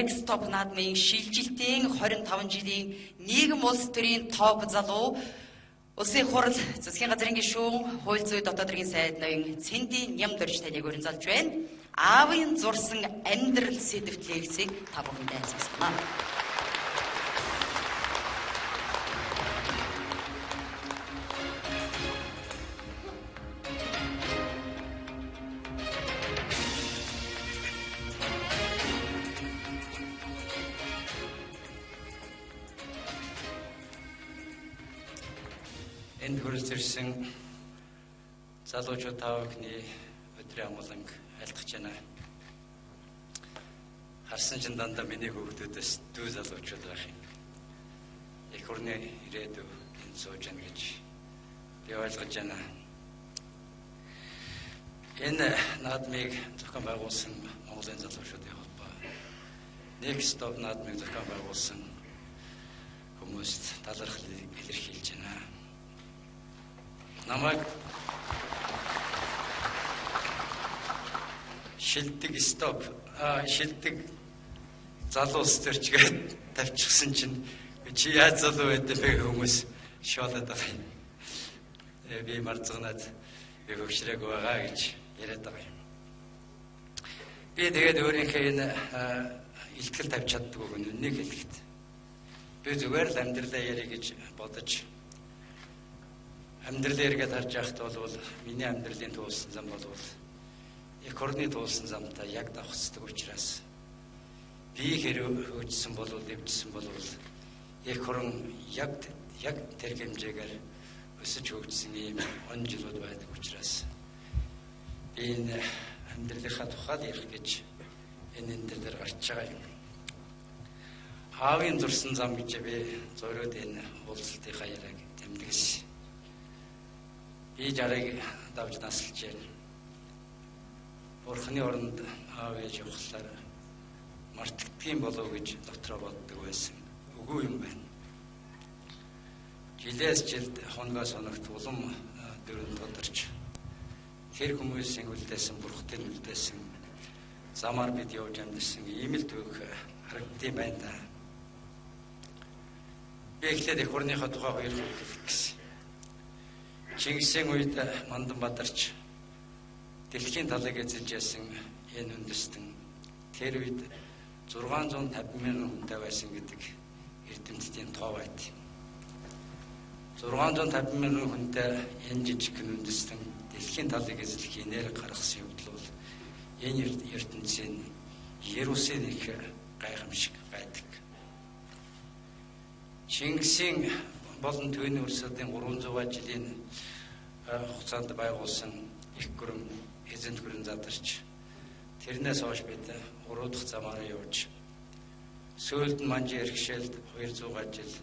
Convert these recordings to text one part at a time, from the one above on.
Next Top наадмын шилжилтийн 25 жилийн нийгэм улс төрийн топ залуу Улсын хурал засгийн газрын гишүүн хууль зүйн дотоод хэргийн сайд ноён Цэнди Нямдорж таныг өрн залж байна. Аавын зурсан амьдрал сэдвтлэрсийг та бүхэндээ сонсгоно. Энд хүрэлж ирсэн залуучууд та бүхний өдрийн амгаланг айлтгаж байна. Харсан чинь дандаа миний хүүхдүүдээс дүү залуучууд байх юм. Их орны ирээдүй энэ сууж яана гэж би ойлгож байна. Энэ наадмыг зохион байгуулсан Монголын залуучуудын холбоо, Next Top наадмыг зохион байгуулсан хүмүүст талархал илэрхийлж байна. Намайг шилдэг стоп шилдэг залуус төрчгээд тавьчихсан чинь чи яаж залуу байдэ бэ хүмүүс шоолоод байгаа юм. Би марцгнаад би хөвшрэг байгаа гэж яриад байгаа юм. Би тэгээд өөрийнхөө энэ илтгэл тавьж чаддгүй нэг хэлэхэд би зүгээр л амьдралаа ярих гэж бодож амьдрал эргээд харж байхад бол миний амьдралын туулсан зам бол их орны туулсан замтай яг давхцдаг учраас би хэрэг хөөжсөн бол дэвжсэн бол их орн яг тэр хэмжээгээр өсөж хөгжсөн ийм он жилүүд байдаг учраас би энэ амьдралынхаа тухайд ярих гэж энэ дээр гарч байгаа юм. Аавын зурсан зам гэж би зориуд энэ уулзалтынхаа яриаг тэмдэглэсэн. Би жарыг давж наслж байна. Бурхны оронд аав ээж явахлаар мартагдгийн болов гэж дотроо боддог байсан. Үгүй юм байна. Жилээс жилд хонгоос хоногт улам дөрөв тодорч тэр хүмүүсийн үлдээсэн бурхтын үлдээсэн замаар бид явж амьдсан ийм л түүх харагдсан байна да. Би эхлээд их орныхоо тухай хоёр хэлэх гэсэн. Чингисийн үед Манданбаатарч дэлхийн талыг эзэлж яасан энэ үндэстэн тэр үед 650,000 хүнтэй байсан гэдэг эрдэмтдийн тоо байд. 650,000 хүнтэй энэ жижигхэн үндэстэн дэлхийн талыг эзлэх инээр гаргасан явдал бол энэ ертөнцийн Ерүсийн их гайхамшиг байдаг. Чингисийн болон түүний улсуудын 300 жилийн хугацаанд байгуулсан их гүрэн эзэнт гүрэн задарч тэрнээс хойш бид 3 дахь замаараа явж сүүлд нь манжи иргэшээлд 200 жил,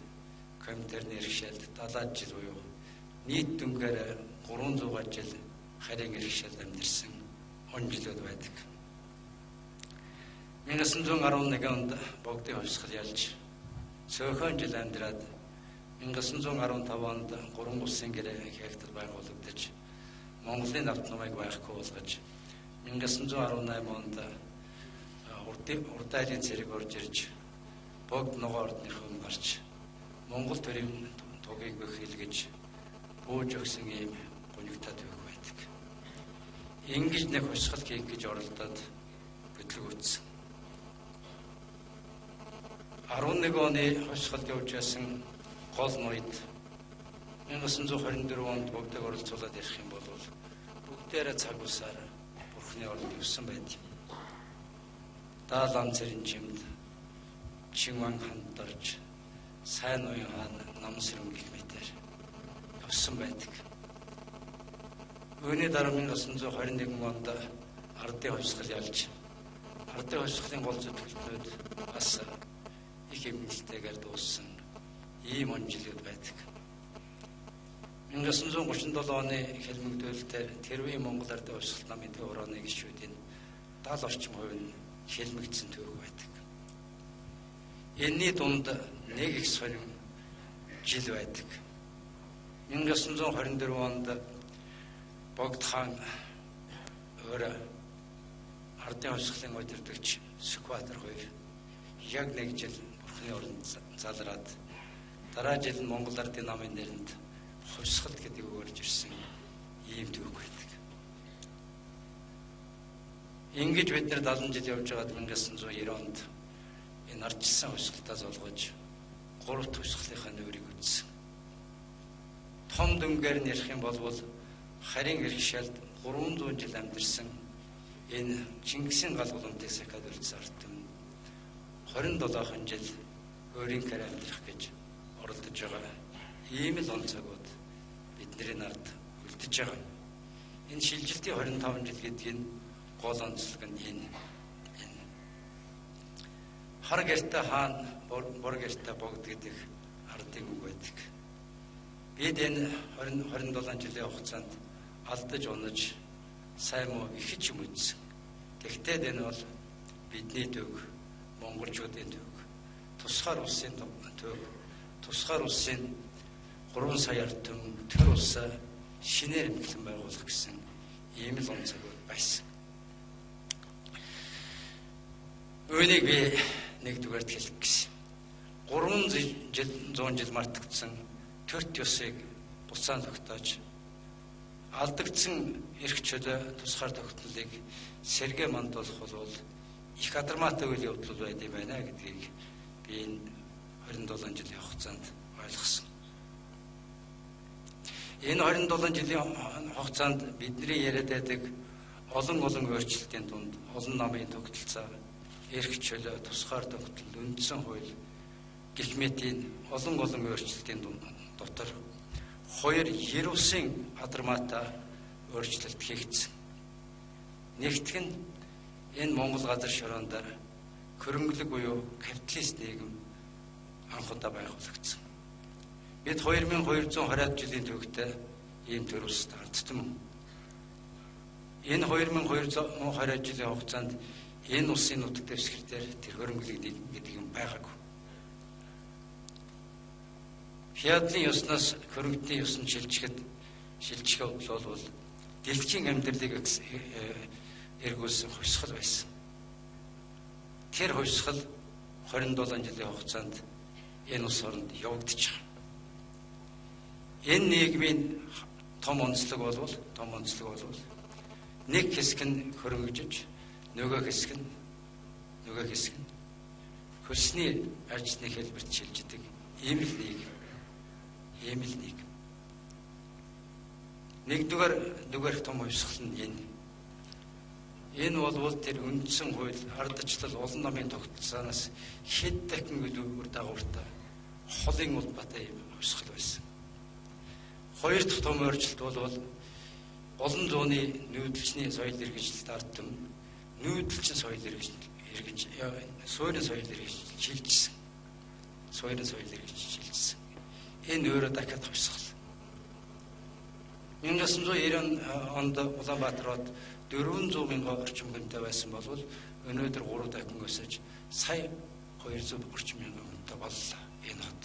Коминтерны иргэшээлд 70 жил буюу нийт дүнгээр 300 жил харийн иргэшээлд амьдэрсэн он жилүүд байдаг. 1911 онд богдын хувьсгал ялж цөөхөн жил амьдраад 1915 онд 3 улсын гэрээ хягтад байгуулагдаж Монголын автономийг байхгүй болгож 1918 онд урдайлын цэрэг орж ирж богд ногоо ордныхоо гарч Монгол төрийн тугийг бөхилгэж бууж өгсөн ийм гонигтай түүх байдаг. Ингэж нэг хувьсгал хийх гэж оролдоод хөдөлгөөцсөн. 11 оны хувьсгалд явж байсан гол ноёд 1924 онд бүгдийг оролцуулаад ярих юм бол бүгдээрээ цаг усаар Бурхны оронд явсан байд юм. Даалан цэрэн чимд Чинган ханд орж сайн ноён хаан намсрын гих мэтэр явсан байдаг. Үүний дараа 1921 онд ардын хувьсгал ялж ардын хувьсгалын гол зөвлөлтнүүд бас их хэмнэлтэйгээр дууссан ийм он жилүүд байдаг. 1937 оны хэлмэгдүүлэлтээр Тэрвийн Монгол ардын хувьсгал намын төв орооны гишүүдийн 70 орчим хувь нь хэлмэгдсэн түүх байдаг. Энэний дунд нэг их сонин жил байдаг. 1924 онд Богд хаан өөр ардын хувьсгалын удирдагч Сүхбаатар хоёр яг нэг жил Бурхны оронд залраад дараа жил нь Монгол Ардын намын нэрэнд хувьсгал гэдэг үг орж ирсэн ийм түүх байдаг. Ингэж бид нар 70 жил явж байгаад 1990 онд энэ ардчилсан хувьсгалтаа золгож 3 хувьсгалынхаа нүүрийг үзсэн. Том дүнгээр нь ярих юм бол харин иргэшэлд 300 жил амьдарсан энэ Чингисийн галгууламтыг сахиад үлдсэн ардтан 27 жил өөрийн гэр амьдрах гэж оролдож байгаа. Ийм л онцгойуд бидний нард үлдэж байгаа. Энэ шилжилтийн 25 жил гэдэг нь гол онцлог нь энэ. Хар гэртэ хаан, бор гэртэ богд гэдэг ардын үг байдаг. Бид энэ 27 жилийн хугацаанд алдаж унаж сайн муу их ч юм үзсэн. Тэгтээ энэ бол бидний төг, монголчуудын төг, тусгаар улсын төг, тусгаар улсын 3 сая ардтан төр улсаа шинээр эмгэлэн байгуулах гэсэн ийм л онцгой байсан. Үүнийг би нэгдүгээрт хэлэх гэсэн. 300 жил мартагдсан төрт ёсыг буцаан тогтоож алдагдсан эрх чөлөө тусгаар тогтнолыг сэргээ мандуулах бол их адармаатай үйл явдал байд юм байна гэдгийг би энэ 27 жилийн хугацаанд ойлгосон. Энэ 27 жилийн хугацаанд бидний яриад байдаг олон өөрчлөлтийн дунд олон намын тогтолцоо, эрх чөлөө, тусгаар тогтнол, үндсэн хууль гэх мэтийн олон өөрчлөлтийн дотор 2 Ерөөсөн адармаатай өөрчлөлт хийгдсэн. Нэгтгэх нь энэ Монгол газар шороонд хөрөнгөлөг буюу капиталист нийгэм анх удаа байгуулагдсан. Бид 2220 жилийн төвөгтэй ийм төр улсад ардтан. Энэ 2220 жилийн хугацаанд энэ улсын нутаг дэвсгэр дээр тэр хөрөнгөлөг нийгэм гэдэг юм байгаагүй. Феодалын ёсноос хөрөнгөний ёсонд шилжихэд бол дэлхийн амьдралыг эргүүлсэн хувьсгал байсан. Тэр хувьсгал 27 жилийн хугацаанд энэ улс оронд явагдаж байгаа. Энэ нийгмийн том онцлог бол нэг хэсэг нь хөрөнгөжж, нөгөө хэсэг нь хөлсний ажлын хэлбэрт шилждэг ийм л нийгэм. Нэгдүгээр том хувьсгал нь энэ. Энэ бол тэр үндсэн хууль, ардчлал, олон намын тогтолцооноос хэд дахин өөр дагавартай холын улбатай юм хувьсгал байсан. Хоёр дахь том өөрчлөлт бол олон зууны нүүдэлчний соёл иргэншилт ардтан нүүдэлчин соёл суурин соёл иргэншилт шилжсэн. Энэ өөрөө дахиад хувьсгал. 1990 онд Улаанбаатар хот 400 мянган орчим хүнтэй байсан бол өнөөдөр 3 дахин өсөж сая 200 орчим мянган хүнтэй боллоо энэ хот.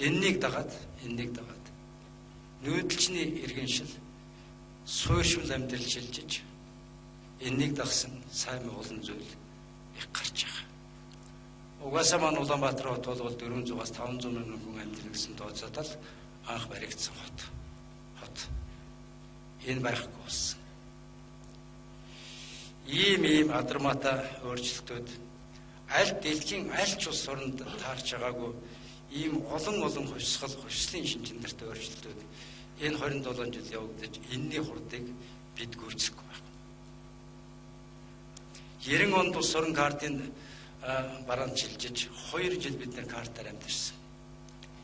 Энэнийг дагаад нүүдэлчний иргэншил, суурьшмал амьдрал шилжиж энэнийг дагсан сайн олон зүйл их гарч байгаа. Угаасаа маань Улаанбаатар хот бол 400-аас 500 мянган хүн амьдрал гэсэн тооцоодол анх баригдсан хот. Энэ байхгүй болсон. Ийм адармаатай өөрчлөлтүүд дэлхийн аль ч улс оронд таарч байгаагүй ийм олон хувьслын шинжлэлт өөрчлөлтүүд энэ 27 жил явагдаж энэний хурдыг бид гүйцэхгүй байна. 90 онд улс орон картын бараанд шилжиж 2 жил бид нар картаар амьдарсан.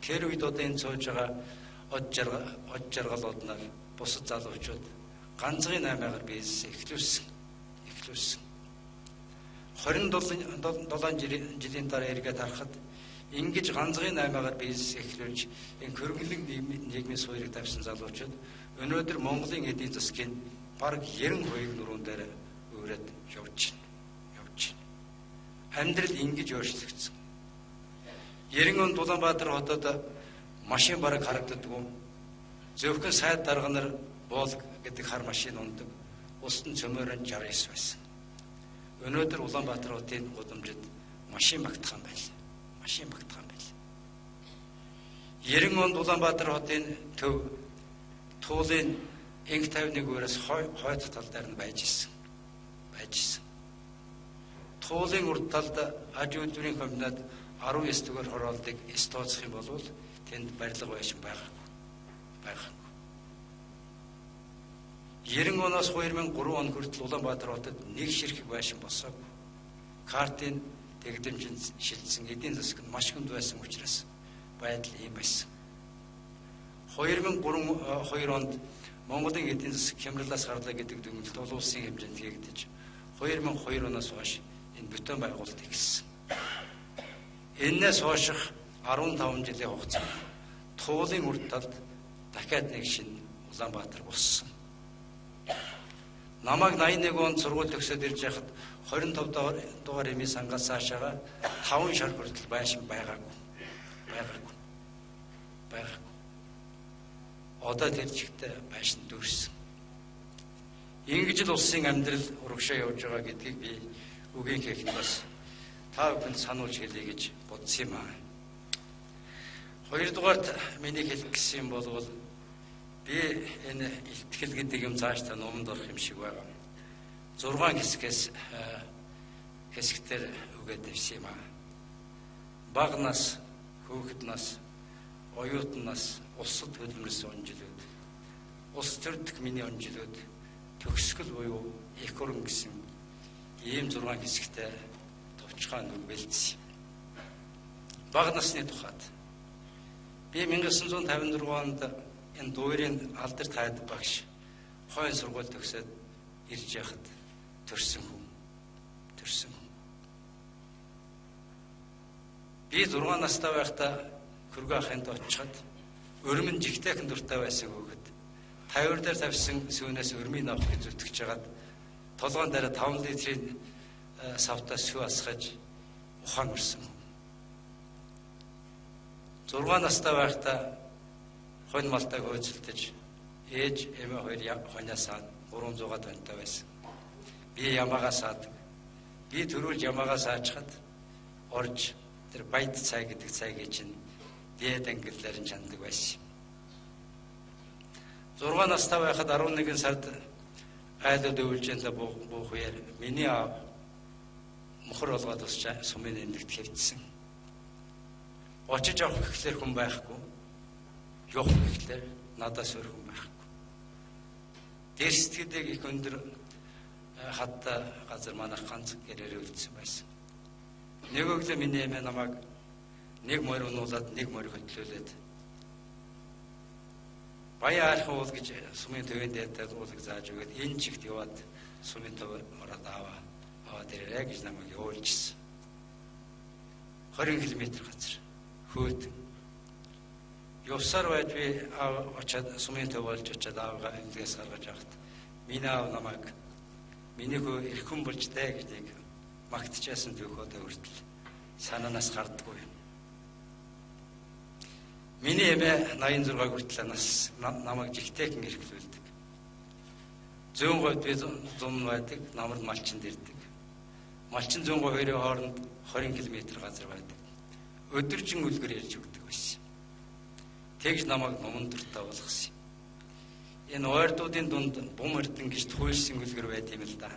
Тэр үед одоо энэ цоож байгаа од жаргалууд нар бусад залуучууд ганцхан 8-аар бизнес эхлүүлсэн. 27 жилийн дараа эргээд харахад ингэж ганцхан 8-аар бизнес эхлүүлж энэ хөрөнгөлөг нийгмийн суурийг тавьсан залуучууд өнөөдөр Монголын эдийн засгийн бараг 92 нуруунд дээр өөрөд явж байна. Амьдрал ингэж өөрчлөгдсөн. 90 онд Улаанбаатар хотод машин бараг харагддаггүй. Зөвхөн сайд дарга нар боол гэдэг хар машин ундаг. Устын цөмөр нь 69 байсан. Өнөөдөр Улаанбаатар хотын гудамжид машин багтах юм байл. Машин багтах юм байл. 90 онд Улаанбаатар хотын төв туулын инх 51 өрөөс хойд тал дээр нь байж исэн. Туулын урд талд аж үйлдвэрийн комбинат 19 дугаар хорооллыг стооцох юм бол тэнд барилга байшин байгаагүй. 90 оноос 2003 он хүртэл Улаанбаатар хотод нэг ширхэг байшин босоогүй. Картын тэгдэмжинд шилжсэн эдийн засаг нь маш хүнд байсан учраас байдал ийм байсан. 2002 онд Монголын эдийн засаг хямралаас гарлаа гэдэг дүгнэлт олон улсын хэмжээнд хийгдэж 2002 оноос хойш энэ бүтэн байгуулалт ихэлсэн. Энээс хойших 15 жилийн хугацаанд туулын урд талд дахиад нэг шинэ Улаанбаатар болсон. Намайг 81 онд сургууль төгсөөд ирж байхад 25 дугаар эмийн сангаас цаашаага 5 шар хүртэл байшин байгаагүй. Одоо тэр чигтээ байшин дүрсэн. Ингэж л улсын амьдрал урагшаа явж байгаа гэдгийг би үгийн хийхнээс та бүхэнд сануулж хэлье гэж бодсон юм аа. Хоёрдугаарт миний хэлэх гэсэн юм бол би энэ илтгэл гэдэг юм цааш та номонд орох юм шиг байгаа. 6 хэсэгтэр үгээд тавьсан юм аа. Бага нас, хүүхэд нас, оюутан нас, улсад хөдөлмөрсөн онжилууд, улс төрдөх миний онжилууд, төгсгөл буюу их уран гэсэн ийм 6 хэсэгтээ товчхон үг бэлдсэн. Бага насны тухайд би 1956 онд энэ дуурийн алдар таад багш хойн сургууль төгсөөд ирж яхад төрсөн хүн. Би 6 настай байхдаа хөргөө ахынд очихад өрмөн жигтэйхэн дуртай байсан хүүхэд 50 дээр тавьсан сүүнээс өрмийг авах гэж зүтгэж хагаад толгоон дээр 5 литрийн савтаа сүү асгаж ухаан өрсөн. 6 настай байхдаа хонь малтайг хөөцөлдөж ээж эмээ хоёр хоньяасаа 300 тонтой байсан. Би ямаагаа саадаг. Би төрүүлж ямаагаа саачхад орж тэр баяд цай гэдэг цайг чинь дээд ангиллаар нь чандаг байсан. 6 настай байхад 11 сард айлууд өвлжэндээ буух үеэр миний аав мохор олгоод усч сумын эмнэлэгт хэвдсэн. Очиж авах гэхлээр хүн байхгүй. Явах гэхлээр надаас өөр хүн байхгүй. Дээр сэтгэдэг их өндөр хатта газар манайх ганц гэрээр үлдсэн байсан. Нэг өглөө миний эмээ намайг нэг морь унуулад нэг морь хөтлөөлээд баяа архан уул гэж сумын төвийн дээдтэй уулыг зааж өгөөд энэ чигт яваад сумын төв ороод аваад ирээрэй гэж намайг явуулжсэн. 20 км газар хөөд. Явсаар байж би очиад сумын төв болж очиад аавгаа эмнэлгээс гаргаж авахт миний аав намайг миний хөө эрхэм болж дээ гэдгийг магтчихсан түүхөөдөө хүртэл санаанаас гардаггүй. Миний эмээ 86 хүртэл намайг жигтэйхэн эрхлүүлдэг. Зүүн говьд би зум байдаг, намар малчинд ирдэг. Малчин зүүн говийн хооронд 20 км газар байдаг. Өдөржин үлгэр ярьж өгдөг байсан. Тэгж намайг номон дуртай болгосон. Энэ ойрдуудын дунд бум эрдэн гэж туйлсан үлгэр байт юм л да.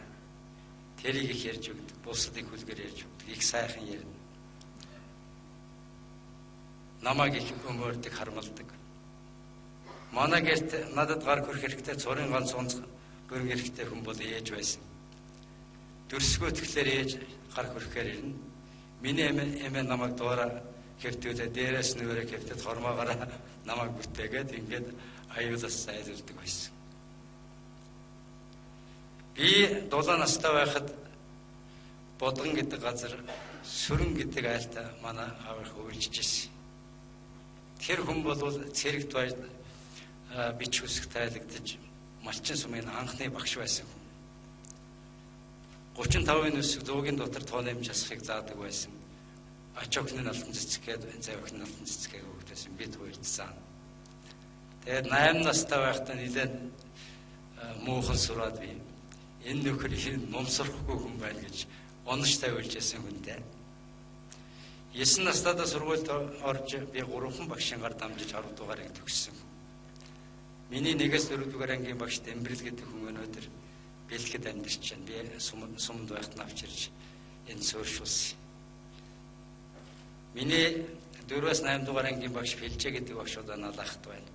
Тэрийг их ярьж өгдөг, бусдыг үлгэр ярьж өгдөг, их сайхан ярина. Намайг их өмөрдөг, хармалдаг. Манай гэрт надад гар хөрөх хэрэгтэй цорын ганц онц бүрэн хэрэгтэй хүн бол ээж байсан. Дөрсгөө тэгэхээр ээж гар хөрөхээр ирнэ. Миний эмээ намайг дуурай хэвтүүлээ, дээрээс нь өөрөө хэвтээд хормоогаараа намайг бүтээгээд ингээд аюулаас зайлуулдаг байсан. Би 7 настай байхад Бодгон гэдэг газар Сүрэн гэдэг айлтаа манай аав их үйлчижсэн. Тэр хүн бол цэрэгт байж бич үсэг тайлагдаж малчин сумын анхны багш байсан хүн. 35-ын үсэг зуугийн дотор тооны эмч асахыг заадаг байсан. Ач охины алтан цэцгээд завхины алтан цэцгээ өгдөөсөн бид хоёрт заа. Тэгээд 8 настай байхдаа нэлээд муухан сураад би энэ нөхөр их номсорхгүй хүн байна гэж онош тавиулж байсан хүнтэй. 9 настайдаа сургуульд орж би 3 багшийн гар дамжиж 10 дугаарыг төгссөн. Миний 1-4 дугаар ангийн багш Дэмбэрэл гэдэг хүн өнөөдөр Бэлгэд амьдарч байна. Би сумд байхад навч ирж энэ суурьшуулсан. Миний 4-8 дугаар ангийн багш Филжээ гэдэг багш удаа налахт байна.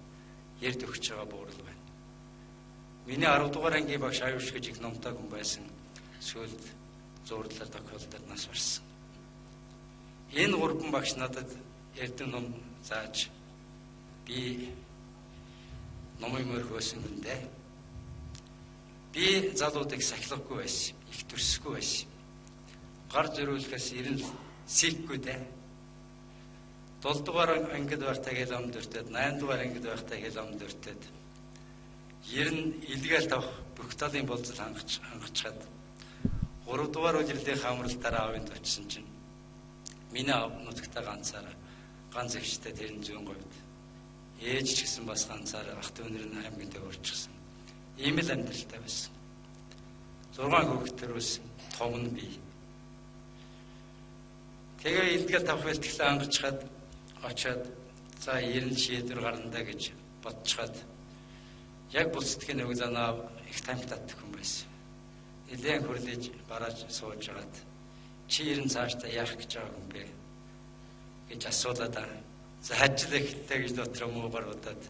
Ярд өгч байгаа буурал байна. Миний 10 дугаар ангийн багш Аюуш гэж их номтой хүн байсан. Сүүлд зурлалаар тохиолдолд нас барсан. Энэ 3 багш надад эрдэнэ ном зааж би номын мөрхөөсөн хүндээ би залуудыг сахилгагүй байсан, их төрсөхгүй байсан. Гар зөрүүлэхээс ирэн сийхгүй дээ. 7 дугаар ангид байхдаа хэл ам дөртөд, 8 дугаар ангид байхдаа хэл ам дөртөд. Ер нь илгээл тавх бүх талын болцол хангачаад 3 дугаар үеэрлийн хамралтаараа авын төвчсөн чинь миний нутагтаа ганц ихтэй тэр нь зүүн говьд. Ээж ч гэсэн бас ганцаараа ах дүүнэр нь аймгийн дэв орчихсон. Ийм л амьдралтай байсан. 6 хүүхэд төрүүлсэн, том нь би. Тэгээ илгээл тавх бэлтгэлээ хангачаад очоод за 90 шийдвэр гарна гэж бодчиход яг бүсдгийн нэг занаа их тамхитат хүн байсан. Нилээн хөрлөж барааж сууж хагаад чи 90 цаашдаа яах гэж байгаа юм бэ гэж асуулаад за ажил ихтэй гэж дотор муугаар удаад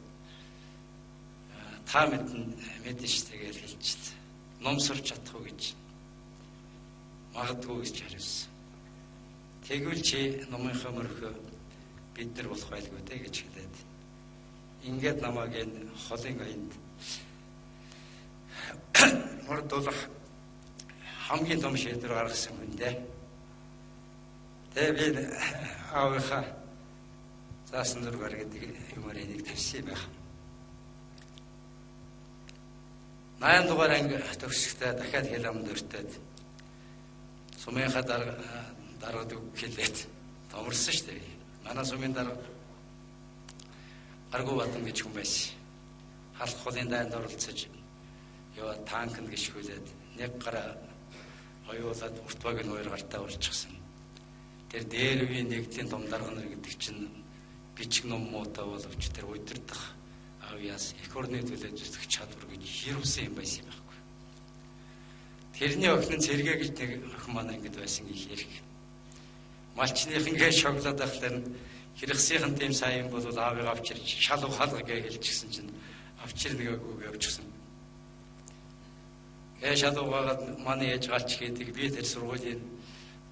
та мэдэн штэ гэж хэлчихлээ. Ном сурч чадах уу гэж магадгүй гэж хариулсан. Тэгвэл чи номынхаа мөрхөө бид нар болох байлгүй дээ гэж хэлээд ингээд намайг энэ холын аянд мордуулах хамгийн том шийдвэр гаргасан хүн дээ. Тэгээ би аавынхаа заасан зургаар гэдэг юмар энийг тавьсан юм байна. 8 дугаар анги төгсөхдөө дахиад хэл амд өртөөд сумынхаа дараад үг хэлээд томорсон шүү дээ. Манай сумын дараа Гаргуу Бадан гэж хүн байсан. Халах холын дайнд оролцож яваа танкнд гიშгүүлээд нэг гараа оюулаад уртбаг нь хоёр гартаа урчихсан. Тэр дээр үеийн нэгдлийн том дарга нар гэдэг чинь бичиг ном муутай боловч тэр удирдах авьяас эх орны төлөө зүтгэх чадвар гэж хэрвсэн юм байсан юм байхгүй. Тэрний охин нь Цэргээ гэж нэг охин маань ингэж байсан их хэрэг. Малчныхан гэж шоглоод ахлаар хэрэгсийнхэн тийм сайн бол аавыг авчирч шал ухаалга гэж хэлчихсэн чинь авчир нэгээгүйг явчихсан. Шал угаагаад манай ээж галч хийдэг би тэр сургуулийн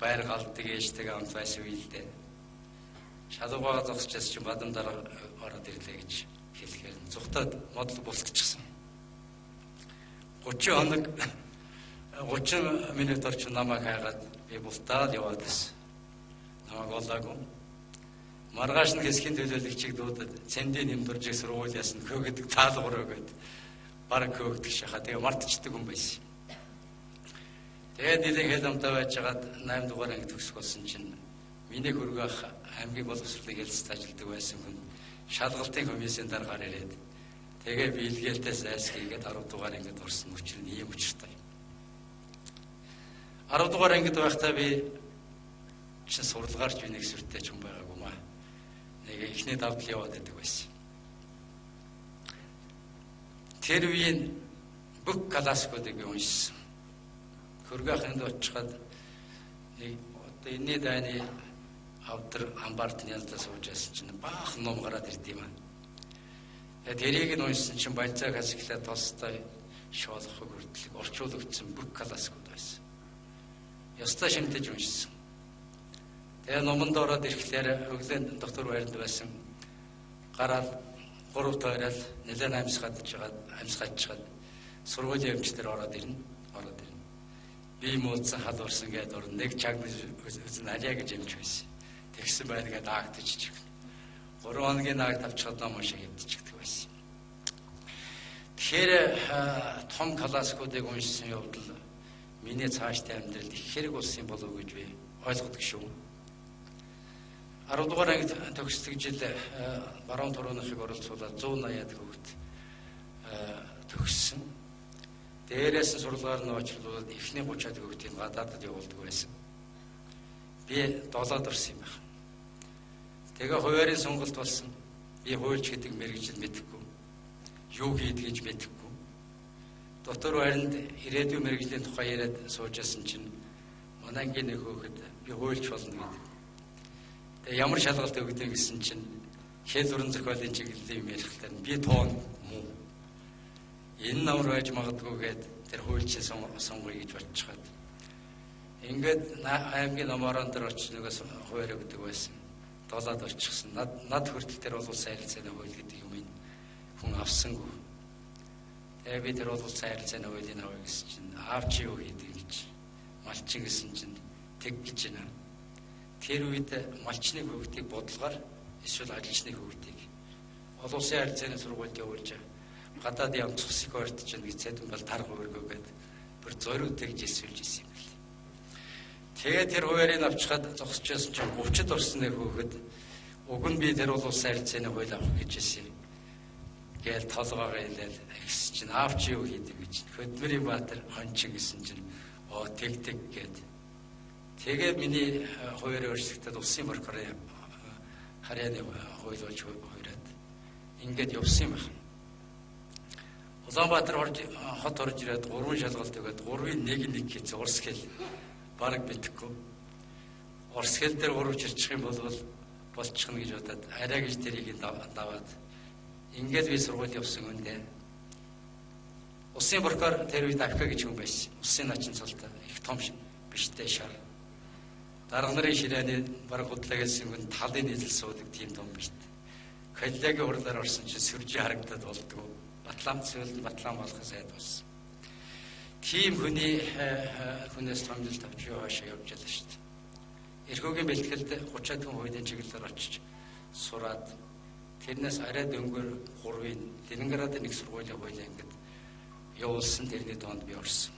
байр галдаг ээжтэйгээ хамт байсан үедээ. Шал угаагаад зогсчихсан чинь бадам дараа ороод ирлээ гэж хэлэхээр зүхтаад модл бултчихсан. 30 минут орчим намайг хайгаад би бултаад яваад байсан. Намайг олаагүй. Маргааш нь хэсгийн төлөөлөгчийг дуудаад цэндийн нэмдуржиг сургуулиас нь хөөгдөг таалгуур өгөөд бараг хөөгдөг шахаа. Тэгээ мартчихдаг хүн байсан. Тэгээд нэлээд хэл амтай байжгаад 8 дугаар анги төгсөх болсон чинь миний хөргөх аймгийн боловсролын хэлцэд ажилладаг байсан хүн шалгалтын комиссийн дараагаар ирээд тэгээ би илгээлтээ зайлсхийгээд 10 дугаар ангид орсон учраас ийм учиртай. 10 дугаар ангид байхдаа би чинь сурлагаарч би нэг сүртэй ч юм байгаагүй маа. Нэг ихний давтал яваад байдаг байсан. Тэр үеийн бүх классикуудыг би уншсан. Хөргөөхөнд очихад нэг одоо энэний дайны авдар амбарт нялдаа сууж байсан чинь баах ном гараад ирд юм аа. Тэрийг нь уншсан чинь Балзак Асклаа Толстой шоолох хүртэл орчуулагдсан бүх классикууд байсан. Ёстой шинтэж уншсан. Тэгээ номонд ороод ирэхлээр өглөө доктор байранд байсан. Гараад 3 тойрол нэлээд амьсгадчаад сургуулийн эмчтэр ороод ирнэ. Би муудсан халуурсан гээд орно. Нэг чаг үзэн алиа гэж эмч байсан. Тэгсэн байна гээд аагтаж чиг. 3 хоногийн аагт авчихад ном шиг хэвдчихдэг байсан. Тэгэхээр том классикуудыг уншсан явдал миний цаашдын амьдралд их хэрэг болсон болов уу гэж би ойлгодог шүү. 10 дугаар ангид төгсдөг жил баруун турууныхыг оролцуулаад 180-аад хүүхэд төгссөн. Дээрээс нь сурлагаар нь очрлуулаад эхний 30-аад хүүхдийг гадаадд явуулдаг байсан. Би 7-д орсон юм байна. Тэгээ хуваарийн сонголт болсон. Би хуульч гэдэг мэргэжил мэдэхгүй. Юу хийдгийж мэдэхгүй. Дотор баринд ирээдүйн мэргэжлийн тухай яриад суужсэн чинь манай ангийн нэг хүүхэд би хуульч болно гэдэг. Тэгээ ямар шалгалт өгдөг гэсэн чинь хэл уран зохиолын чиглэлийн юм ярихтаа би тоон муу. Энэ намар байж магадгүй гэд тэр хуульчийн сонгоё гэж бодчиход. Ингээд аймгийн номорон дээр очиж нэгээс хуваар өгдөг байсан. Долоод очихсан. Над хүртэл тэр бол улсын харилцааны хууль гэдэг юм хүн авсангүй. Тэгээ би тэр бол улсын харилцааны хуулийг авъя гэсэн чинь аав чи юу хийдэг гэж малчин гэсэн чинь тэг гэж байна. Тэр үед малчны хөвгтийг бодлогоор эсвэл ажилчны хөвгтийг олон улсын харилцааны сургуульд явуулж гадаад явц усыг ордож гэж цэдэн бол тарга өргөөгээд бүр зориуд гэж эсвэлж исэн юм байна. Тэгээ тэр хуваарийг авчихад зогсчихсон чинь 30-д орсны хөөхд уг нь би тэр бол улсын харилцааны хууль авах гэж ирсэн. Гээл толгоогоо хэлээд ихс чинь аав чи юу хийдэг гэж. Хөдмөрийн Баатар хончин гэсэн чинь тэг гэд. Тэгээ миний хуваарийн өрсөлдөд улсын прокурорын харьяаны хууль болж хувираад ингээд явсан юм байна. Улаанбаатар хот орж ирээд 3 шалгалт өгөөд 3-ын 1-1 хийц урс хэл бараг битгэхгүй. Орос хэл дээр 3 чирчих юм бол болчихно гэж бодоод арай гэж тэрийг даваад ингээд би сургууль явсан үндэ. Улсын прокурор тэр үед Авка гэж хүн байсан. Улсын начин цолтой их том биштэй шар. Дарга нарын ширээний бараг худлагаас юм талын нийлэл суудаг тийм том биштэй. Коллегийн хурлаар орсон чинь сүржээ харагдаад болдгоо. Батлам цэвэрлэн батлам болохоо сайд болсон. Тийм хүнээс томжилт авч яваашаа явж ялла шүү дээ. Эрхөөгийн бэлтгэлд 30-аад хүн хуулийн чиглэлээр очиж сураад тэрнээс арай дөнгөөр 3-ын Ленинградын нэг сургуулийн хуулийн ангид явуулсан тэрний доонд би орсон.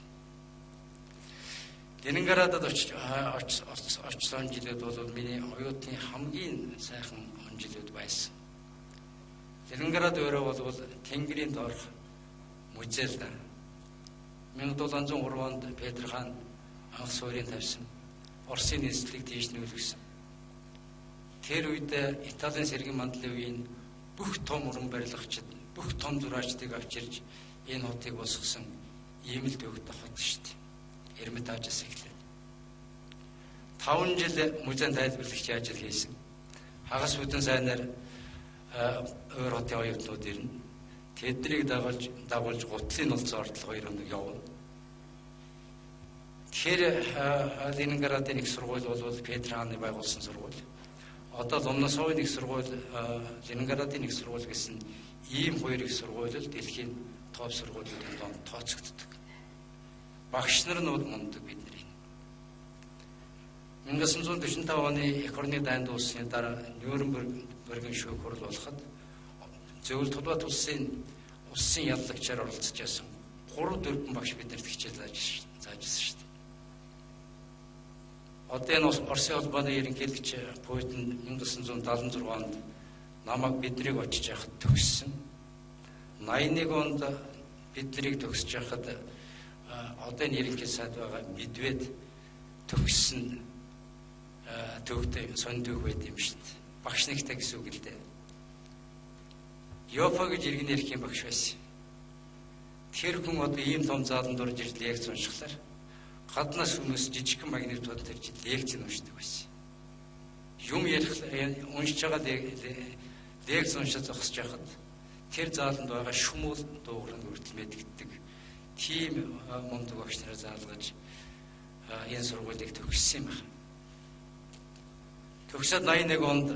Ленинградад очсон жилүүд бол миний оюутны хамгийн сайхан жилүүд байсан. Ленинград өөрөө бол Тэнгэрийн доорх музей л да. 1703 онд Петр хаан анх суурийг тавьсан. Оросын нийслэлийг тийш нүүлгсэн. Тэр үед Италийн сэргэн мандлын үеийн бүх том уран барилгачид, бүх том зураачдыг авч ирж энэ хотыг босгосон ийм л төвөгтэй хот шүү дээ. Эрмитажаас эхлээд 5 жил музейн тайлбарлагч ажил хийсэн. Хагас бүдэн сайнаар өөр хотын оюутнууд ирнэ. Тэднийг дагуулж гутлын улс ордол 2 хоног явна. Тэгэхээр Ленинградын нэг сургууль бол Петр хааны байгуулсан сургууль. Одоо Ломносовын нэг сургууль, Ленинградын нэг сургууль гэсэн ийм 2 их сургууль л дэлхийн топ сургуулиудын донд тооцогддог. Багш нар нь мундаг бидний. 1945 оны эх орны дайнд дуусны дараа Нюрнбергийн шүүх хурал болоход зөвл Тулбат улсын яллагчаар оролцож байсан 3-4 багш биднэрт хичээл заажсан шүү дээ. Одоо энэ Оросын холбооны ерөнхийлөгч Путин 1976 онд намайг биднийг очиж яхад төгссөн. 81 онд биднийг төгсөж яхад одоо энэ ерөнхий сайд байгаа Медвед төгссөн төвхтэй сонь төвх байд юм шүү дээ. Багш нэгтэй гэсэн үг л дээ. Ёпа гэж иргэн ярих юм багш байсан. Тэр хүн одоо ийм том зааланд орж ирж лекц уншихлаар гаднаас хүмүүс жижигхэн магнитууд төрж лекц уншдаг байсан. Юм ярих уншиж байгаа лекц уншиж зогсож байхад тэр зааланд байгаа шүмүүл дуугарн хүртэл мэддэг. Тийм мундаг багш нараа заалгаж энэ сургуулийг төгссөн юм байна. Төгсөд 81 онд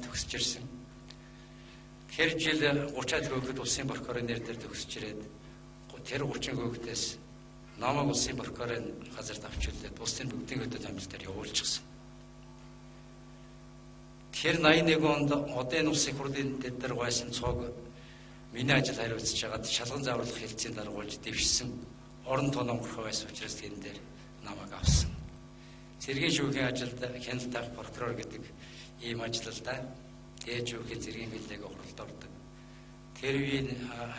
төгсөж ирсэн. Тэр жил 30-аад хөөхд улсын прокурорын нэр дээр төгсөж ирээд тэр 30 хөөхдөөс намайг улсын прокурорын газарт авчирлаад улсын бүгдийн хөдөө амжилтаар явуулчихсан. Тэр 81 онд одоо энэ улсын хурлын дэд дээр гойсон цог миний ажил хариуцж байгаад шалган зааварлах хэлцээнд даргуулж дэвшсэн орон тооноомгох байсан учраас тэн дээр намайг авсан. Цэргийн шүүхийн ажилд хяналттай прокурор гэдэг ийм ажиллалдаа дээд шүүхийн цэргийн билег хуралд ордог. Тэр үеийн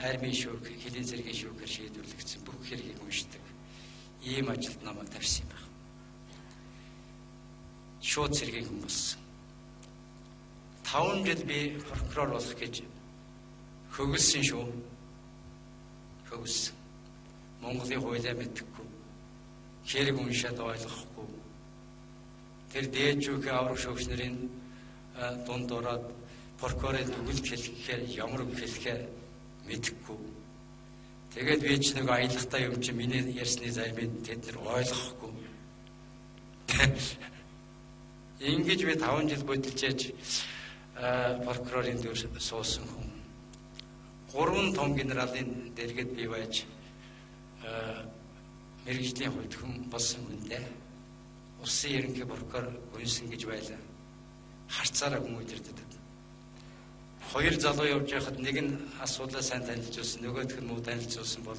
армийн шүүх, хэлийн цэргийн шүүхээр шийдвэрлэгдсэн бүх хэргийг уншдаг. Ийм ажилд намайг тавьсан юм байна. Шууд цэргийн хүн болсон. 5 жил би прокурор болох гэж хөгөлсөн шүү. Хөгөлсөн. Монголын хуулиа мэдэхгүй. Хэрэг уншаад ойлгохгүй. Тэр дээжүүхийн аврах шүүгчнэрийн дунд ороод прокурорын дүгнэлт хэлэхээр ямар үг хэлэхээр мэдэхгүй. Тэгээд би ч нэг аялахтай юм чи миний ярьсны зарим тэд нар ойлгохгүй. Ингэж би 5 жил бодолж яж прокурорын дөр суусан хүн. 3 том генералын дэргэд би байж мэргэжлийн хувьд хүн болсон хүнтэй. Улсын ерөнхий прокурор гүнсэн гэж байлаа. Харцаараа хүн үдирдэд. 2 залуу явж байхад нэг нь асуудлаа сайн танилцуулсан, нөгөөх нь муу танилцуулсан бол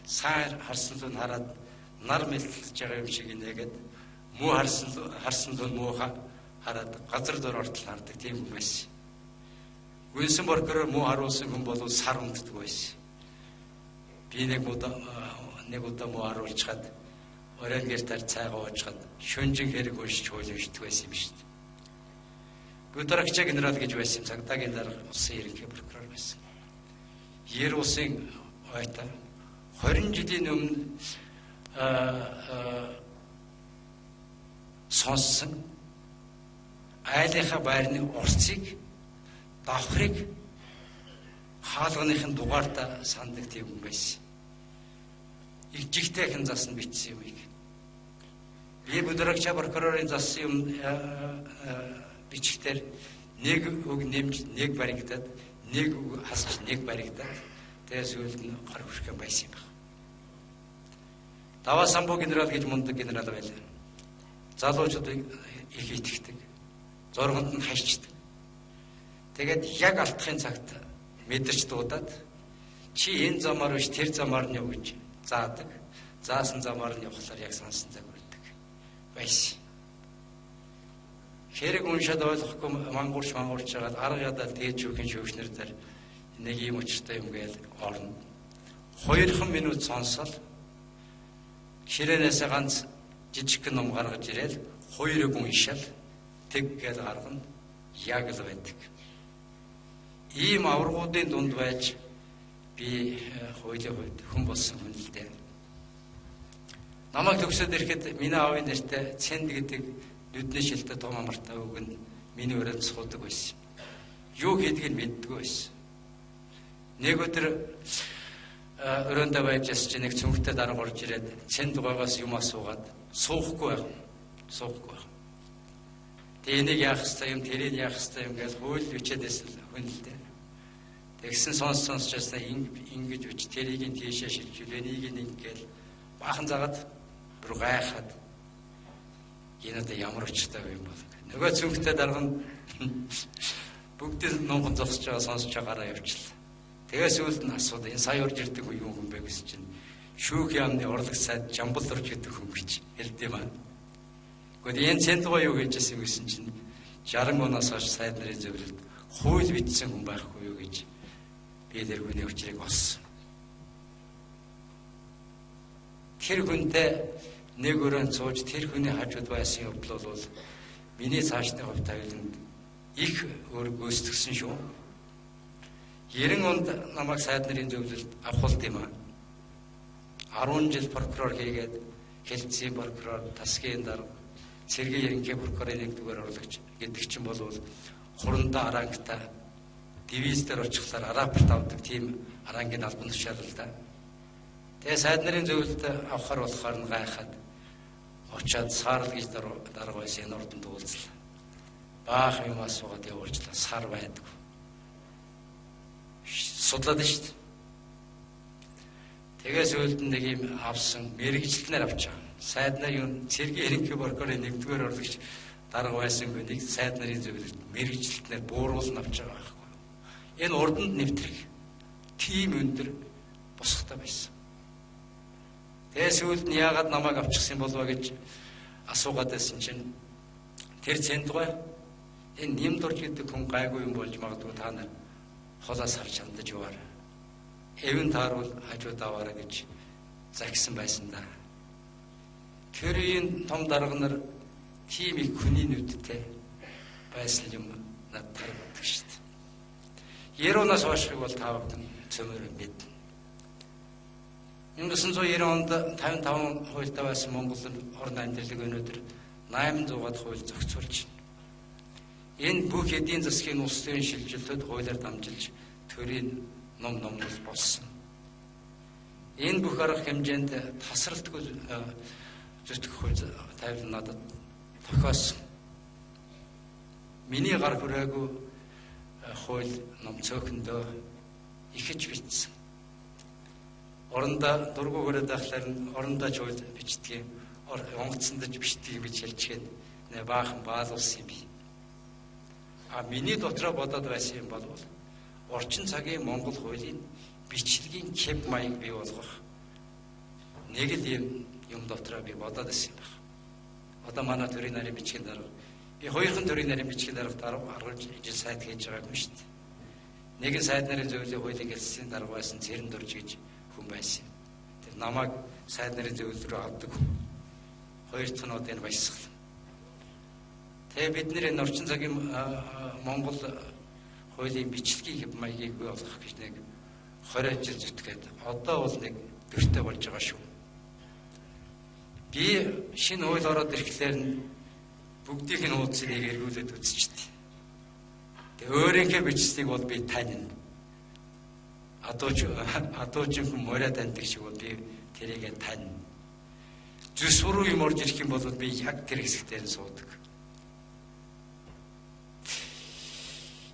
сайн харсан л хараад нар мэлтэж байгаа юм шиг нэгэд муу харсан л муу хараад газар дор ортол хардаг тийм хүн байсан. Гүнсэн прокурор муу харуулсан хүн бол сар унтдаг байсан. Би нэг удаа муу харуулчихад оройн гэртээр цайгаа уучгаад шөнжин хэрэг уншиж хуулимждаг байсан юм шүү дээ. Гүдарагчаа генерал гэж байсан юм. Цагдаагийн дарга улсын ерөнхий прокурор байсан. Ер улсын ойта 20 жилийн өмнө сонссон айлынхаа байрны урцыг давхрыг хаалганыхын дугаартаа сандаг тийм хүн байсан. Ижигтэй хэн засан бичсэн юм ийг. Би гүдарагчаа прокурорын засан юм бичгтэр нэг үг нэмж нэг баригдаад нэг үг хасч нэг баригдаад тэгээ сүүлд нь гар хүрхэн байсан юм байна. Даваа самбуу генерал гэж мундаг генерал байлаа. Залуучуудыг их итгэдэг. Зурганд нь хайчдаг. Тэгээд яг алдахын цагт мэдэрч дуудаад чи энэ замаар биш тэр замаар нь яв гэж заадаг. Заасан замаар нь явхлаар яг сансан цаг үлддэг. Байсан. Хэрэг уншаад ойлгохгүй мангуурч жагаад арга ядаад дээжүүхэн шүүгчнэр дээр нэг юм учиртай юм гээл орно. 2 минут сонсол ширээнээс ганц жижиг ном гаргаж ирээл 2-ыг уншаал тэг гээл гаргана. Яг л байдаг. Ийм аваргуудын дунд байж би хуулийн хувьд хүн болсон хүн л дээ. Намайг төгсөөд ирэхэд миний аавын нэртэй Цэнд гэдэг нүдний шилдэг том амартай үг нь миний өрөөнд суудаг байсан. Юу хийдгийг мэддэггүй байсан. Нэг өдөр өрөөндөө байж ясч нэг цүнхтэй дарга орж ирээд Цэнд дугаагаас юм асуугаад суухгүй байх. Тэгээ энийг яах ёстой юм, тэрийг яах ёстой юм гэж хууль бичээд байсан хүн л дээ. Тэгсэн сонсож яснаа ингэж үч тэрийг нь тийшээ шилжүүлээ, энийг ингээл баахан загаад бүр гайхаад энэ одоо ямар учиртай юм бол. Нөгөө цүнхтэй дарга нь бүгдээ нунган зогсож байгаа сонсож байгаараа явчихлаа. Тэгээ сүүлд нь асуудаг энэ сая орж ирдэг юу юм бэ гэсэн чинь шүүх яамны орлог сайд Жамбал орж ирдэг хүн гэж хэлдэм аа. Гэхдээ энэ Цэндгоо юу гэжсэн гэсэн чинь 60 оноос хойш сайд нарын зөвлөлд хууль бичсэн хүн байхгүй юу гэж би тэр хүний учрыг олсон. Тэр хүнтэй нэг өрөөнд сууж тэр хүний хажууд байсан явдал бол миний цаашны хувь тавиланд их өр гүйцэтгсэн шүү. 90 онд намайг сайд нарын зөвлөлд авахулт юм аа. 10 жил прокурор хийгээд хэлтсийн прокурор, тасгийн дарга, цэргийн ерөнхий прокурорын нэгдүгээр орлогч гэдэг чинь бол хурандаа арангата дивиз дээр очихлаар рапорт авдаг тийм арангийн албан тушаал л да. Тэгээ сайд нарын зөвлөлд авахар болохоор нь гайхаад очоод саарл гэж дарга байсан энэ ордонд уулзлаа. Баах юм асуугаад явуулчлаа. Сар байдаг. Судлаад шүү дээ. Тэгээс үйлд нэг юм авсан мэрэгжилтнээр авчаа. Сайд нарын цэргийн ерөнхий прокурорын нэгдүгээр орлогч дарга байсан хүнийг сайд нарын зөвлөлд мэрэгжилтнээр бууруулна авч байгаа байхгүй. Энэ урданд нэвтрэх тийм өндөр босхтой байсан. Тэгээс үйлд нь яагаад намайг авчихсан болов гэж асуугаад байсан чинь тэр Цэндгой энэ Нямдурж гэдэг хүн гайгүй юм болж магадгүй та нар холоос харж хандаж яваарай. Эвэн тааруул хажууд аваарай гэж загсан байсан да. Тэр энэ том дарга нар тийм их хүний нүдтэй байсан юм над тарагддаг шүү дээ. 90 оноос хойшиг бол та бүхэн цөмөр бид. 1990 онд 55 хуультай байсан Монгол орн амьдралыг өнөөдөр 800-аад хууль зохицуулж байна. Энэ бүх эдийн засгийн улс төрийн шилжилтөд хуулиар дамжуулж төрийн номлол болсон. Энэ бүх арга хэмжээнд тасралтгүй зүтгэх хууль тавилан надад тохиосон. Миний гар хүрээгүй хууль ном цөөхөндөө ихэж бичсэн. Орондоо дургу хүрээд байхлаар орондоо ч хууль бичдэг юм. Онгоцсондож бичдэг гэж хэлчихээд нэ баахан баалуулсан юм би. Миний дотроо бодоод байсан юм бол орчин цагийн Монгол хуулийн бичлэгийн кэп маяг бий болгох нэг л юм дотроо би бодоод байсан юм байна. Одоо манай төрийн нарийн бичгийн дарга би хоёрхан төрийн нарийн бичгийн дарга 10 жил сайд хийж байгаагүй шүү дээ. Нэгэн сайд нарын зөвлөлийн хуулийн хэлсийн дарга байсан Цэрэн Дурж гэж хүн байсан. Тэр намайг сайд нарын зөвлөл рүү авдаг. Хоёр дахь нь одоо энэ баясгал. Тэгээ бид нэр энэ орчин цагийн Монгол хуулийн бичлэгийн хэв маягийг бий болгох гэж нэг 20 жил зүтгээд одоо бол нэг гэртээ болж байгаа шүү. Би шинэ хууль ороод ирэхлээр нь бүгдийг нь уудсыг эргүүлээд үзчихлээ. Тэгээ өөрийнхөө бичснийг бол би таньна. Адуучин хүн моря таньдаг шиг бол би тэрийгэ таньна. Зүс руу юм орж ирэх юм бол би яг тэр хэсэгтээ нь суудаг.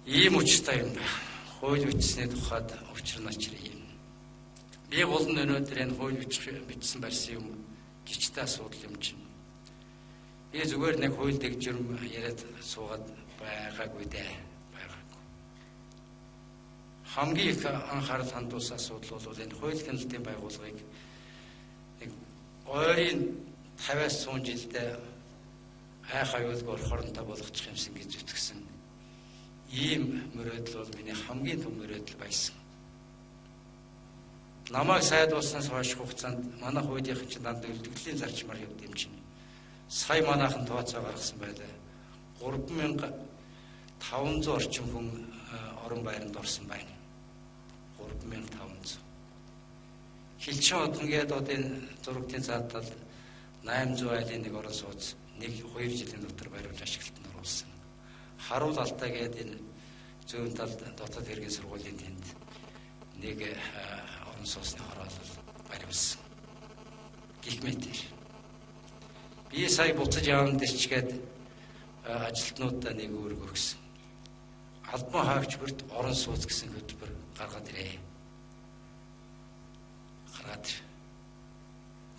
Ийм учиртай юм байна. Хууль бичсэний тухайд учир начир юм. Би гол нь өнөөдөр энэ хууль бичсэн барьсан юм жижигтэй асуудал юм чинь. Би зүгээр нэг хууль дэг журам яриад суугаад байгаагүй дээ. Хамгийн их анхаарал хандуулсан асуудал бол энэ хууль хяналтын байгууллагыг нэг ойрын 50-аас 100 жилдээ айх аюулгүй хоронтой болгочих юмсан гэж зүтгэсэн. Ийм мөрөөдөл бол миний хамгийн том мөрөөдөл байсан. Намайг сайд болсноос хойш хугацаанд манай хуулийнхан чинь дандаа үлдгэлийн зарчмаар явд юм чинь. Сая манайхан тооцоо гаргасан байлаа. 3500 орчим хүн орон байранд орсон байна. 3500. Хилчин одон гээд одоо энэ зурагтын цаатал 800 айлын нэг орон сууц 1-2 жилийн дотор бариулж ашиглалтанд оруулсан. Харуул Алтай гээд энэ зүүн талд дотоод хэргийн сургуулийн тэнд нэг орон сууцны хороол бариулсан. Гихмэтэр. Би сая буцаж явсан дэчгээд ажилтнуудаа нэг үүрэг өгсөн. Албан хаагч бүрт орон сууц гэсэн хөтөлбөр гаргаад ирээ. Гаргаад ир.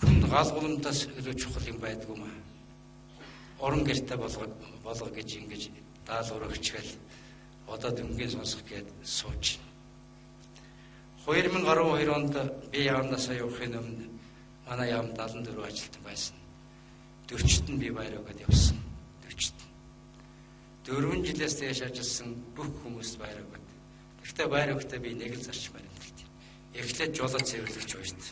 Хүн галгууламтаас илүү чухал юм байдгүй маа. Орон гэртээ болго гэж ингэж даалгавар өгчгээл одоо дөнгөний сонсох гээд сууж. 2012 онд би яамнаас явахын өмнө манай яам 74 ажилтан байсан. 40-т нь би байр өгөөд явсан. 40-т. 4 жилээс дээш ажилласан бүх хүмүүст байр өгөөд. Гэхдээ байр өгөхдөө би нэг л зарчмаар юм хэлдэг. Эхлээд жолоо цэвэрлэгч хоёрт.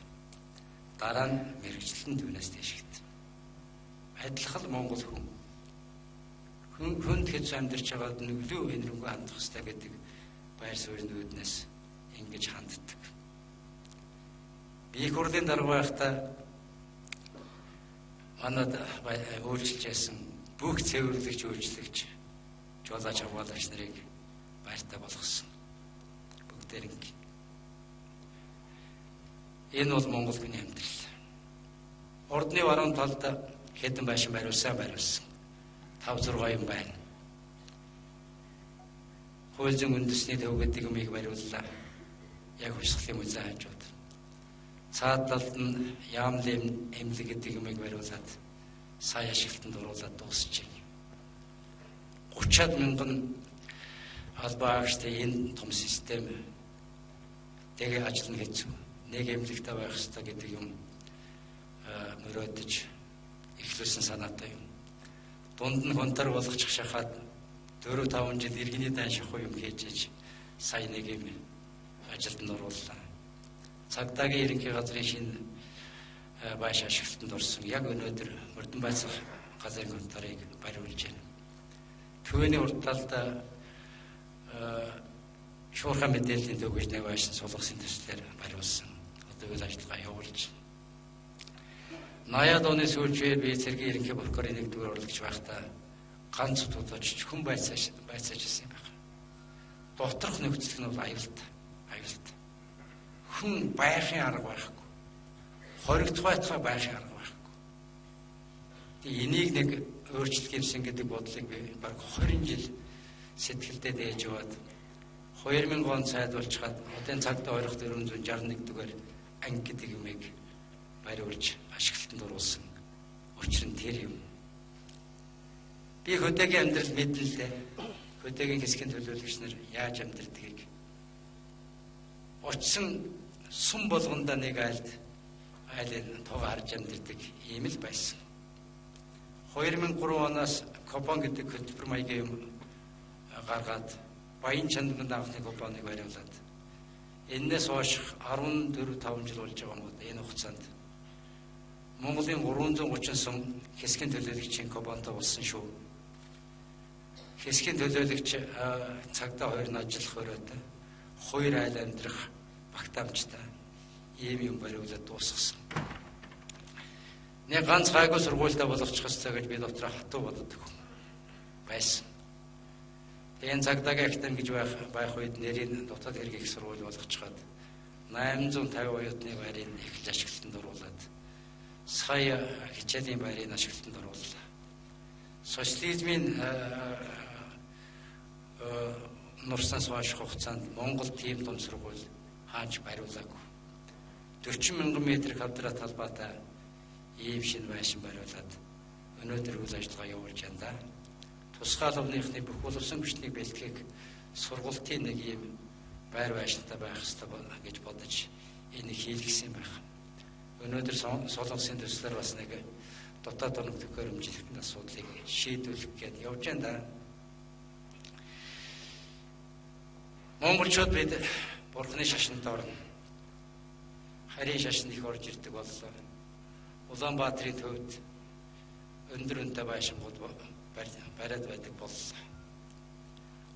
Дараа нь мэрэгчлэн түүнээс дээшгт. Адилхан Монгол хүнд хэц амьдарч байгаад нүглүү энэргүй хандах хэрэгтэй гэдэг байр суурийн үүднээс ингэж ханддаг. Би их хурлын дарга байхдаа манад үйлчилж байсан бүх цэвэрлэгч үйлчлэгч жолооч хамгаалагч нарыг байртаа болгосон. Бүгдээринг. Энэ бол Монгол хүний амьдрал. Ордны баруун талд хэдэн байшин бариулсан. 5-6 юм байна. Хууль зүйн үндэсний төвөг дэгмийг бариуллаа. Яг хувьсгалын музей хажууд. Цаад талд нь яамлын эмнэлэг гэдэг юмыг бариулаад сая ашиглалтанд оруулаад дуусч байна. 30-аад мянган албан хаагчтай энэ том систем тэгээ ажиллана хэцүү. Нэг эмнэлэгтэй байх хэрэгтэй гэдэг юм мөрөөдөж эхлүүлсэн санаатай юм. Дунд нь хунтар болгочих шахаад 4-5 жил иргэний дан шахуу юм хийж сая нэг юм ажилд орууллаа. Цагдаагийн ерөнхий газрын шинэ байш ашиглалтанд орсон. Яг өнөөдөр Мөрдөн байцах газрын конторыг бариулж байна. Түүний урд талд шуурхай мэдээллийн төв гэж нэг байшин сулгасын төслөөр бариулсан. Одоо үйл ажиллагаа явуулж. 80-аад оны сүүлчээр би цэргийн ерөнхий прокурорын нэгдүгээр урлагч байхдаа ганц тулгууч хүн байцааж ирсэн юм байна. Доторх нөхцөл нь бол аюултай. Хүн байхын арга байхгүй. Хоригдох байтугай байхын арга байхгүй. Тэгээ энийг нэг өөрчлөх юмсан гэдэг бодлыг би баг 20 жил сэтгэлдээ дээж яваад 2000 он сайдуулчаад одын цагт ойрох 461 дугаар анги гэдэг юмыг бариулж ашиглалтанд оруулсан. Учир нь тэр юм. Би хөдөөгийн амьдрал мэднэ л дээ. Хөдөөгийн хэсгийн төлөөлөгч нар яаж амьдрдгийг. Очсон сүм болгонда нэг айлын туг харж амьдрдаг ийм л байсан. 2003 оноос Копон гэдэг хөтөлбөр маягийн юм гаргаад Баян чандан анхны Копоныг бариулаад энэс хойш 14-5 жил болж байгаа юм уу энэ хугацаанд Монголын 330 сум хэсгийн төлөөлөгчийн Копонтой болсон шүү. Хэсгийн төлөөлөгч цагдаа хоёр нь ажиллах өрөөтэй 2 айл амьдрах багтаамжтай ийм юм бариулаад дуусгасан. Нэг ганц гайгүй сургуультай болгочих ёстой гэж би дотроо хатуу боддог байсан. Энэ цагдаагийн академи гэж байх үед нэрийн дотоод хэргийн их сургууль болгочиход 850 оюутныг байрын эхлэж ашиглалтанд оруулаад сая хичээлийн байрын ашиглалтанд орууллаа. Социализмын нурсанаас хойш хугацаанд Монгол тийм том сургууль хааж бариулаагүй. 40 мянган метр квадрат талбайтай ийм шинэ байшин бариулаад өнөөдөр үйл ажиллагаа явуулж байна да. Тусгай лувныхны бүх боловсон хүчнийг бэлтгэх сургалтын нэг ийм байр байшинтай байх ёстой гэж бодож энийг хийлгэсэн байх. Өнөөдөр солонгосын төслөөр бас нэг дотоод оног төхөөрөмжлөлтийн асуудлыг шийдвэрлэх гээд явж байна да. Монголчууд бид бурхны шашинт орно. Харийн шашин их орж ирдэг боллоо. Улаанбаатарын төвд өндөр үнэтэй байшингууд бариад байдаг боллоо.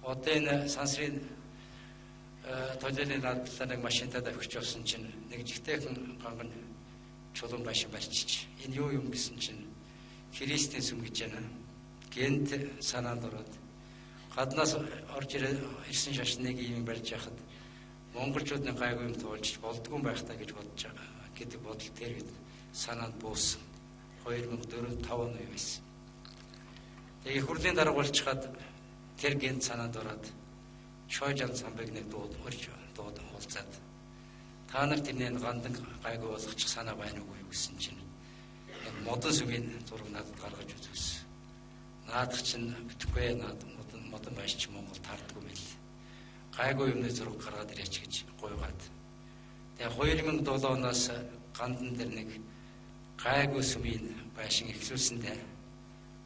Одоо энэ сансрын толионы наадмаар нэг машинтаа давхиж явсан чинь нэг жигтэйхэн ганган чулуун байшин барьчих. Энэ юу юм гэсэн чинь Христийн сүм гэж байна. Гэнт санаанд ороод гаднаас орж ирсэн шашныг ийм барьж яхад монголчуудын гайгүй юм туулж болдгүй байхтаа гэж бодож байгаа гэдэг бодол тэр үед санаанд буусан. 2004-5 оны байсан. Тэгээ хүрлийн дарга болчиход тэр гэнт санаанд ороод Шойжан самбыг нэг дууд уулзаад та нар тэрний гандан гайгүй болгочих санаа байна уу гэсэн чинь модон сүмийн зураг надад гаргаж үзсэн. Наадах чинь битгүй модон байшч Монгол тардгүй мэл. Гайгүй юмны зураг гаргаад ирээч гэж гуйгаад. Тэгээ 2007 оноос гандан дээр нэг гайгүй сүмийн байшин эхлүүлсэндээ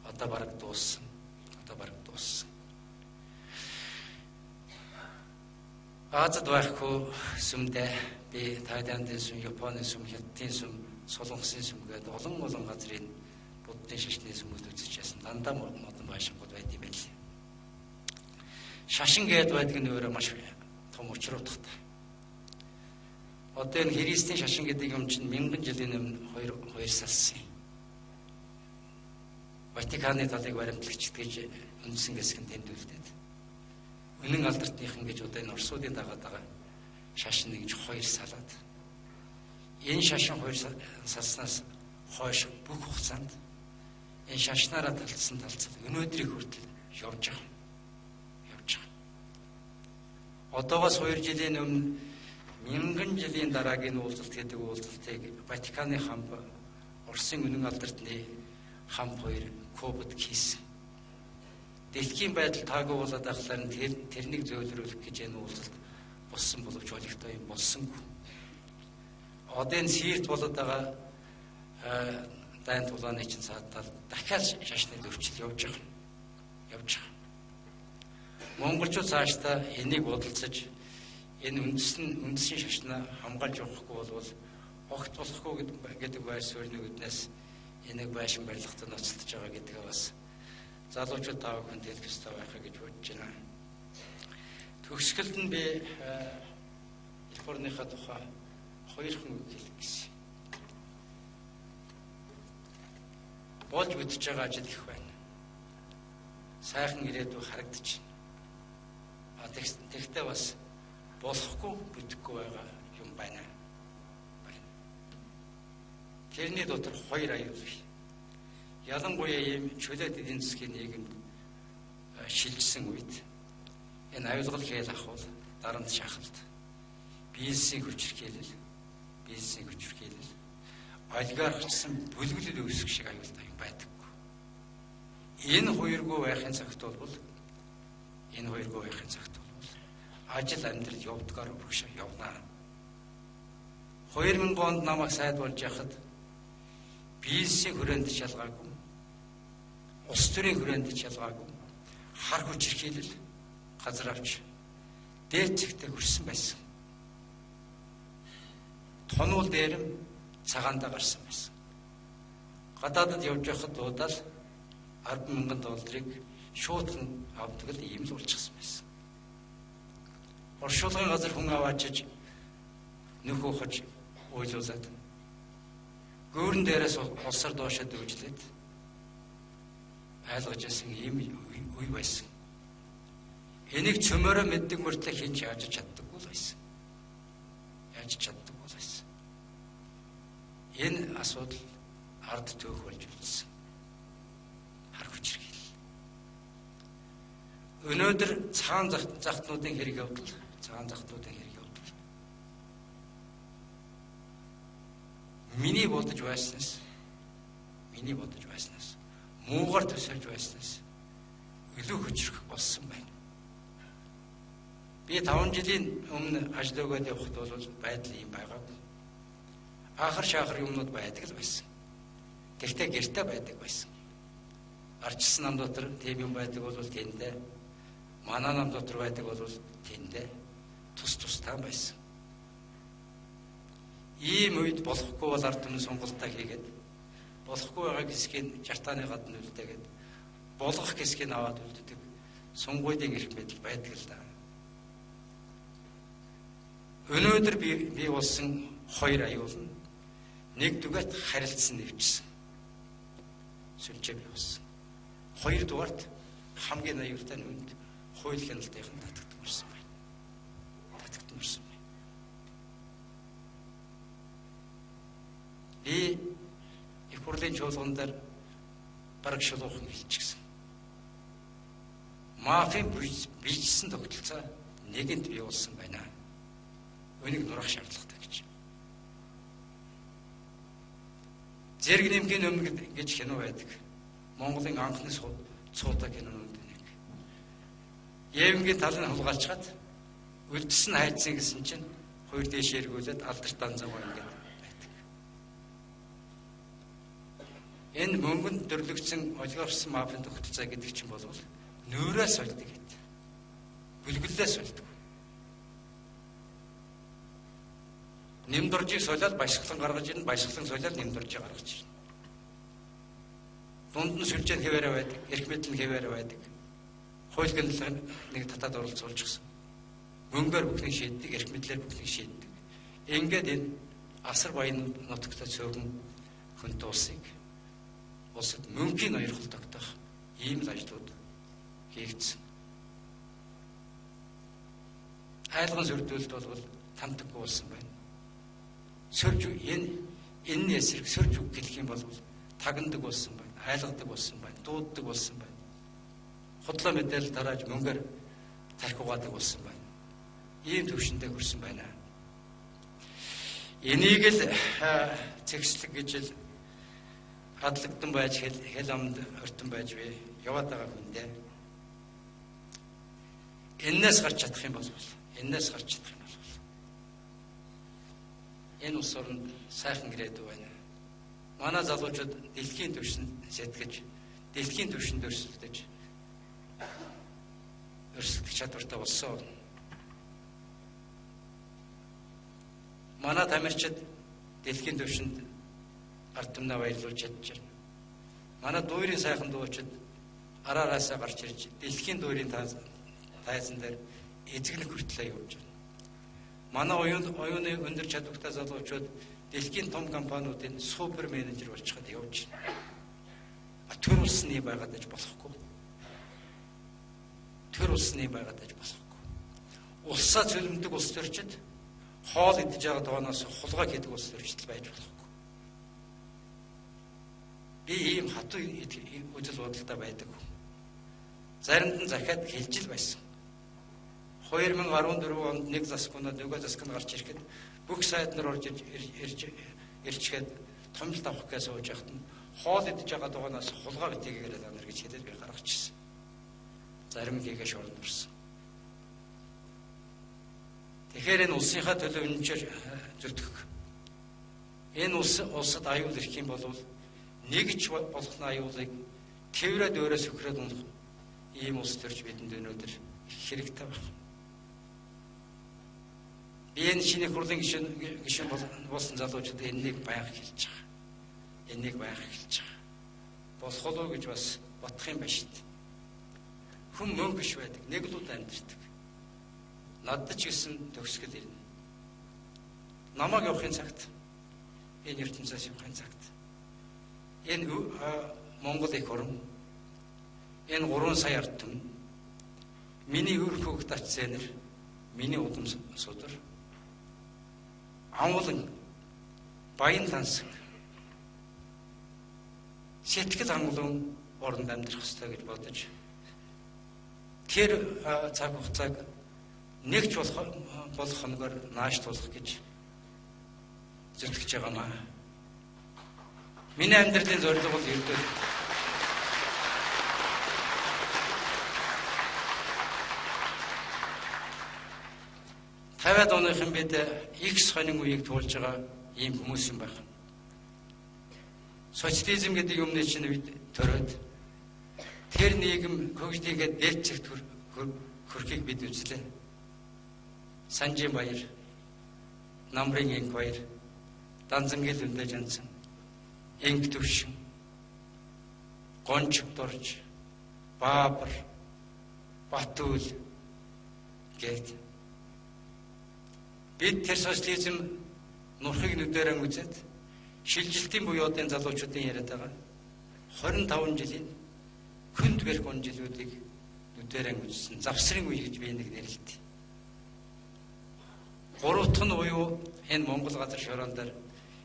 одоо бараг дууссан. Азад байхгүй сүмдээ би Тайландын сүм, Японы сүм, Хятадын сүм, Солонгосын сүм гэдэг олон газрын буддын шашны сүмүүд үзэж яасан. Дандаа модон байшингууд байд юм байл. Шашин гээд байдаг нь өөрөө маш том учир утгатай. Одоо энэ Христийн шашин гэдэг юм чинь 1000 жилийн өмнө хоёр салсан юм. Ватиканы талыг баримтлагч гэж үндсэн хэсэг нь тэмдэглэдэг. Үнэн алдартныхан гэж одоо энэ Оросуудын дагаад байгаа шашин нэгж хоёр салаад. Энэ шашин хоёр салснаас хойш бүх хугацаанд энэ шашнаараа талцсан талцал өнөөдрийг хүртэл явж байгаа. Одоогоос 2 жилийн өмнө 1000 жилийн дараагийн уулзалт гэдэг уулзалтыг Ватиканы хамт Оросын үнэн алдартны хамт хоёр Кубад хийсэн. Дэлхийн байдал таагүй болоод ахлаар тэрнийг зөөлрүүлэх гэж энэ уулзалт болсон боловч олигтой юм болсонгүй. Одоо энэ сэрт болоод байгаа дайн тулааны чинь цаатал дахиад шашны зөрчил явж байгаа. Монголчууд цаашдаа энийг бодолцож энэ үндэсний шашнаа хамгаалж явахгүй болвол огт болохгүй гэдэг байр суурьны үднээс энийг байшин барилгахад ноцтолж байгаа гэдгээ бас залуучууд тав хүн хэлэх ёстой байхаа гэж бодож байна. Төгсгөлд нь би эх орныхаа тухай хоёр хүн үг хэлэх гэсэн. Болж бүтэж байгаа ажил их байна. Сайхан ирээдүй харагдаж байна. Тэгтээ бас болохгүй бүтэхгүй байгаа юм байна. Тэрний дотор хоёр аюул бий. Ялангуяа ийм чөлөөт эдийн засгийн нийгэмд шилжсэн үед энэ аюулгал хэл ахвал дарамт шахалт, бизнесийн хүчирхийлэл, олигархчсан бүлгэлэл үүсэх шиг аюултай юм байдаггүй. Энэ хоёргүй байхын цагт бол ажил амьдрал явдгаар өргөш явна. 2000 онд намайг сайд болж яхад бизнесийн хүрээнд шалгаагүй, улс төрийн хүрээнд шалгаагүй, хар хүчирхийлэл газар авч дээд зэгтээ хүрсэн байсан. Тонуул дээрэм цагаандаа гарсан байсан. Гадаадд явж байхад дуудаал 10,000 долларыг шуудхан авдаг л ийм л болчихсон байсан. Оршуулгын газар хүн аваачиж нөхөө хож уйлуулад гүүрэн дээрээс улсаар доошоо дүүжлээд айлгаж ясан ийм үе байсан. Энийг цөмөрөө мэддэг мөртлөө хинч яаж чаддаггүй л байсан. Энэ асуудал ард төөх болж үлдсэн. Хар хүчирхийлэл. Өнөөдөр цагаан захтнуудын хэрэг явдал. Миний бодож байснаас муугар төсөлж байснаас илүү хүчрэх болсон байна. Би 5 жилийн өмнө ажлаагаа явахд бол байдал юм байгаагүй. Ахар шахар юмнууд байдаг л байсан. Тэгтээ гэртээ байдаг байсан. Арчсан нам дотор тийм юм байдаг бол тэндээ. Манай нам дотор байдаг бол тэндээ. Тус-тустай байсан. Ийм үед болохгүй бол ард түмэн сонголтоо хийгээд болохгүй байгаа хэсгийг 60-тааны гадна үлдээгээд болгох хэсгийг аваад үлддэг сунгуйдын эрх мэдэл байдаг л да. Өнөөдөр би болсон хоёр аюул нь нэгдүгээрт харилцсан нэвчсэн. Сүлжээ бий болсон. Хоёрдугаарт хамгийн аюултай нь үнд хууль хяналтын татагдмарсан байна. Би их хурлын чуулган дээр бараг шулуухан хэлчихсэн. Мафийн бичсэн тогтолцоо нэгэнт бий болсон байна. Үнийг нурах шаардлагатай гэж. Зэрэг нэмгийн өмнө гэж кино байдаг. Монголын анхны цуута кинонууд нэг. Евенгийн талын хулгайлчгаад үлдсэн хайцсан гэсэн чинь хоёр дэш эргүүлээд алдарт данзаагаа ингээд байдаг. Энэ мөнгөнд дөрлөгдсөн олигархсан мафийн тогтолцоо гэдэг чинь бол нүүрээс сольдог гэдэг. Бүлгэлээс сольдог. Нэмдуржийг солиод баясгалан гаргаж ирнэ, баясгалан солиод нэмдуржийг гаргаж ирнэ. Дунд нь сүлжээ хэвээрээ байдаг, эрх мэдэл нь хэвээрээ байдаг. Хууль гэнэлэг нэг татаад оролцуулж гисэн. Мөнгөөр бүхнийг шийддэг, эрх мэдлээр бүхнийг шийддэг. Ингээд энэ асар баян нутагтай цөөхөн хүнт улсад мөнгөний ноёрхол тогтоох ийм л ажлууд хийгдсэн. Айлгын сүрдүүлэлт бол тамтаггүй болсон байна. Сөрж энэ эсрэг сөрж үг хэлэх юм бол тагнадаг болсон байна, айлгадаг болсон байна, дууддаг болсон байна. Худлаа мэдээлэл тарааж мөнгөөр тархиугаадаг болсон байна. Ийм төвшөндөө хүрсэн байна. Энийг л цэгцлэг гэж л хадлагдсан байж хэл амд ортон байж би яваад байгаа хүн дээ. Эннээс гарч чадах юм бол энэ улс орнд сайхан ирээдүй байна. Манай залуучууд дэлхийн түвшинд сэтгэж, дэлхийн түвшинд өрсөлдөж чадвартай болсон. Манай тамирчид дэлхийн түвшинд ард түмнээ баярлуулж чадж байна. Манай дуурийн сайхан дуучид араараасаа гарч ирж дэлхийн дуурийн тайзан дээр эзэглэх хүртлээр явж байна. Манай оюуны өндөр чадвартай залуучууд дэлхийн том компаниудын супер менежер болчиход явж байна. Тэр улсны байгаад аж болохгүй. Тэр улсны байгаад аж болохгүй. Улсаа цөлмдөг улс төрчид хоол идэж байгаа тооноос хулгай хийдэг улс төрчид байж болохгүй. Би ийм хатуу үзэл бодолтой байдаг. Заримд нь захиад хэлж л байсан. 2014 онд нэг засгунаад нөгөө засганд гарч ирэхэд бүх сайд нар орж ирчгээд томилт авах гэж сууж яхад нь хоол идэж байгаа дугаас хулгай битгийгээр анар гэж хэлээд би гаргачихсан. Зарим хийгээ шоронд орсон. Тэгэхээр энэ улсынхаа төлөө үнэнчээр зүтгэх. Энэ улсад аюул ирэх юм бол нэгж болох нь аюулыг тэрвэрэд өөрөөс өкрөөд унах ийм улс төрж бидэнд өнөөдөр их хэрэгтэй байна. Би энэ шинэ хурлын гишүүн болсон залуучууд энэнийг байнга хэлж байгаа. Энийг байнга хэлж байгаа. Болох уу гэж бас бодох юм байна шүү дээ. Хүн мөнгө биш байдаг. Нэг л удаа амьдэрдэг. Надад ч гэсэн төгсгөл ирнэ. Намайг явахын цагт энэ ертөнцөөс явахын цагт энэ Монгол их орн энэ 3 сая ард түмэн миний өр хөвгт ач зээнэр миний удам судар амгалан баян тансаг сэтгэл хангалуун оронд амьдрах ёстой гэж бодож тэр цаг хугацааг нэгч болох хоногор наашлуулах гэж зүтгэж байгаамаа. Миний амьдралын зорилго бол ердөө 50-аад оныхон бид X хонин үеийг туулж байгаа ийм хүмүүс юм байна. Социализм гэдэг юмны чинь бид төрөөд тэр нийгэм хөгжлийгээ дээд зэгт хөрхийг бид үзлээ. Санжин баяр, Намрын инх баяр, Данзангил өндөө жансан, Инг төвшин, Гончог дорж, Баабар, Батүл гээд бид тэр социализм нурхыг нүдэрэн үзээд шилжилтийн буюудын залуучуудын яриад байгаа 25 жилийн хүнд бэрх он жилүүдийг нүдэрэн үзсэн завсрын үе гэж би нэг нэрлэдэг. Гуравдах нь буюу энэ Монгол газар шороон дээр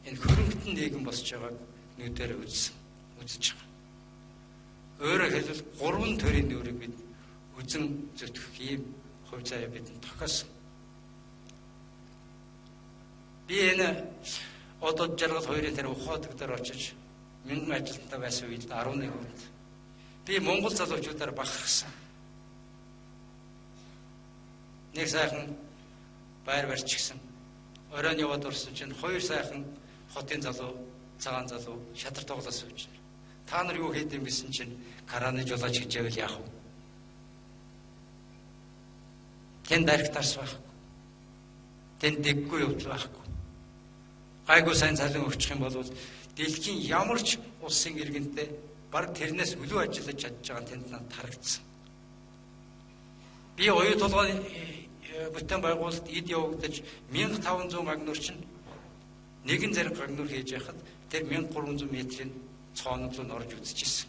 энэ хөрөнгөтөн нийгэм босч байгааг нүдэрэ үзэж байгаа. Өөрөөр хэлбэл 3 төрлийн нүрийг бид үзэн зүтгэх ийм хувь заяа бидэнд тохиосон. Би энэ одоо жаргал 2-ын тэр ухаадаг дээр очиж мянган ажилтнтай байсан үед 11 онд би Монгол залуучуудаар бахархсан. Нэг сайхан байр барьчихсан. Оройн яваад орсон чинь 2 сайхан хотын залуу, цагаан залуу шатар тоглож сууж байна. Та нар юу хийдэм гэсэн чинь караны жолооч гэж яавал яах вэ? Тэн дайрагтарс байхгүй. Тэн дэггүй явдал байхгүй. Гайгүй сайн цалин өгчих юм бол дэлхийн ямар ч улсын иргэнтэй баг тэрнээс өлөө ажиллаж чадж байгаа тэнд надад харагдсан. Би оюу толгойн бүтээн байгуулалт эд явагдаж 1500 агнуур чинь нэгэн зэрэг агнуур хийж яхад тэр 1300 метрийн цоонол нь орж үзчихсэн.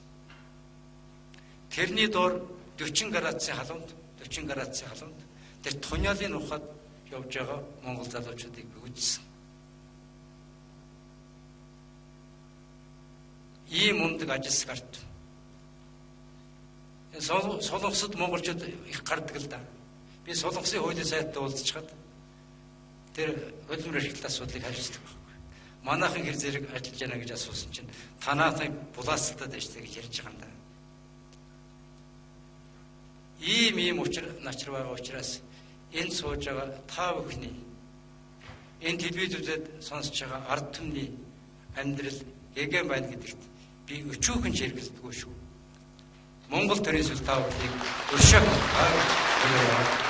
Тэрний доор 40 градусын халуунд тэр тунялын ухаад явж байгаа Монгол залуучуудыг үзсэн. Ийм ундаг ажилсаг ард. Солонгосод монголчууд их гардаг л да. Би Солонгосын хуулийн сайтад уулзчихад тэр хөдөлмөр эрхлэлт асуудлыг хариуцдаг байхгүй. Манайхан хэр зэрэг ажиллаж яана гэж асуусан чинь танаахыг булаацалтад ажтай гэж ярьж байгаа юм да. Ийм учир начар байгаа учраас энэ сууж байгаа та бүхний энэ телевизүүдэд сонсож байгаа ард түмний амьдрал эгэн байна гэдэгт би өчүүхэн чиргэлдэггүй шүү. Монгол төрийн сүлт та бүхнийг өршөөх